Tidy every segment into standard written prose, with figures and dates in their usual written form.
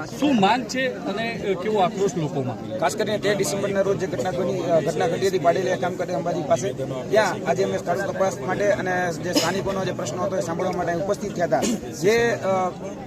શું માંગ છે અને કેવો આક્રોશ લોકોમાં? ખાસ કરીને 13 ડિસેમ્બરના રોજ જે ઘટના ઘટી હતી પાડેલી કામ કરે અંબાજી પાસે, ત્યાં આજે અમે સ્થળ તપાસ માટે અને જે સ્થાનિકોનો જે પ્રશ્નો હતો એ સાંભળવા માટે ઉપસ્થિત થયા હતા. જે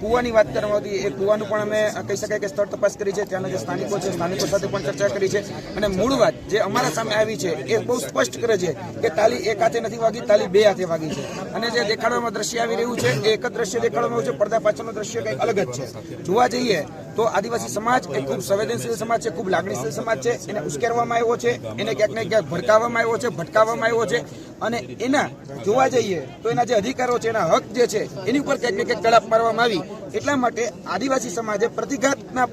કુવાની વાત કરવામાં હતી એ કુવાનું પણ અમે કહી શકાય કે સ્થળ તપાસ કરી છે. ત્યાંના જે સ્થાનિકો છે સ્થાનિકો સાથે પણ ચર્ચા કરી છે અને મૂળ વાત જે અમારા સામે આવી છે એ બહુ સ્પષ્ટ કરે છે કે તાલી એક હાથે નથી વાગી, તાલી બે હાથે વાગી છે. અને જે દેખાડવામાં દ્રશ્ય આવી રહ્યું છે એ એક જ દ્રશ્ય દેખાડવામાં આવ્યું છે, પડદા પાછળનું દ્રશ્ય કંઈક અલગ જ છે. જોવા જઈએ તો આદિવાસી સમાજ એ ખૂબ સંવેદનશીલ સમાજ છે, ખૂબ લાગણીશીલ સમાજ છે. એને ઉશ્કેરવામાં આવ્યો છે, એને ક્યાંક ને ક્યાંક ભડકાવવામાં આવ્યો છે, ભટકાવવામાં આવ્યો છે અને એના જોવા જઈએ તો એના જે અધિકારો છે, એના હક જે છે એની ઉપર ક્યાંક ને ક્યાંક તડાપ મારવામાં આવી. એટલા માટે આદિવાસી સમાજે પ્રતિઘાતના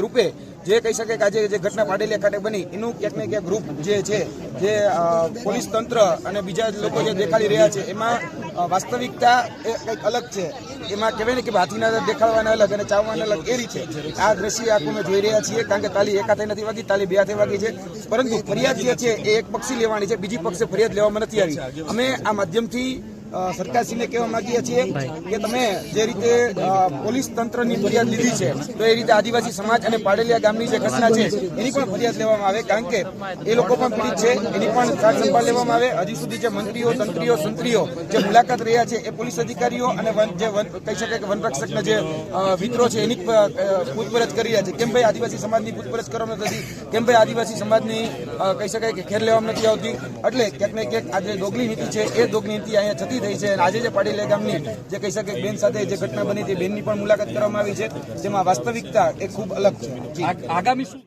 રૂપે જે કહી શકે કે આજે જે ઘટના પાડેલી ખાતે બની એનું ક્યાંક ને ક્યાંક રૂપ જે છે, જે પોલીસ તંત્ર અને બીજા લોકો જે દેખાડી રહ્યા છે એમાં વાસ્તવિકતા એ કંઈક અલગ છે. એમાં કહેવાય ને કે હાથીના દેખાડવાના અલગ અને ચાવવાના અલગ એ રીતે આ દ્રશ્ય આખું અમે જોઈ રહ્યા છીએ. કારણ કે તાલી એક હાથે નથી વાગી, તાલી બે હાથે વાગી છે. પરંતુ ફરિયાદ જે છે એ એક પક્ષી લેવાની છે, બીજી પક્ષે ફરિયાદ લેવામાં નથી આવી. અમે આ માધ્યમથી સરકારશ્રીને કહેવા માંગીએ છીએ કે તમે જે રીતે પોલીસ તંત્રની ફરિયાદ લીધી છે તો એ રીતે આદિવાસી સમાજ અને પાડેલિયા ગામની જે ઘટના છે એની પણ ફરિયાદ લેવામાં આવે. કારણ કે એ લોકો પણ પીડિત છે, એની પણ સાર સંભાળ લેવામાં આવે. હજી સુધી જે મંત્રીઓ, તંત્રીઓ, સંત્રીઓ જે મુલાકાત રહ્યા છે એ પોલીસ અધિકારીઓ અને જે કહી શકાય કે વનરક્ષકના જે મિત્રો છે એની પૂછપરછ કરી રહ્યા છે. કેમ ભાઈ આદિવાસી સમાજની પૂછપરછ કરવામાં નથી, કેમ ભાઈ આદિવાસી સમાજની કહી શકાય કે ખેર લેવામાં નથી આવતી. એટલે ક્યાંક ને ક્યાંક આ જે દોગલી નીતિ છે એ દોગલી નીતિ અહીંયા થતી થઈ છે. આજે જે પાડેલિયા ગામની જે કહી શકે બેન સાથે જે ઘટના બની તે બેનની પણ મુલાકાત કરવામાં આવી છે, જેમાં વાસ્તવિકતા એ ખૂબ અલગ છે. આગામી શું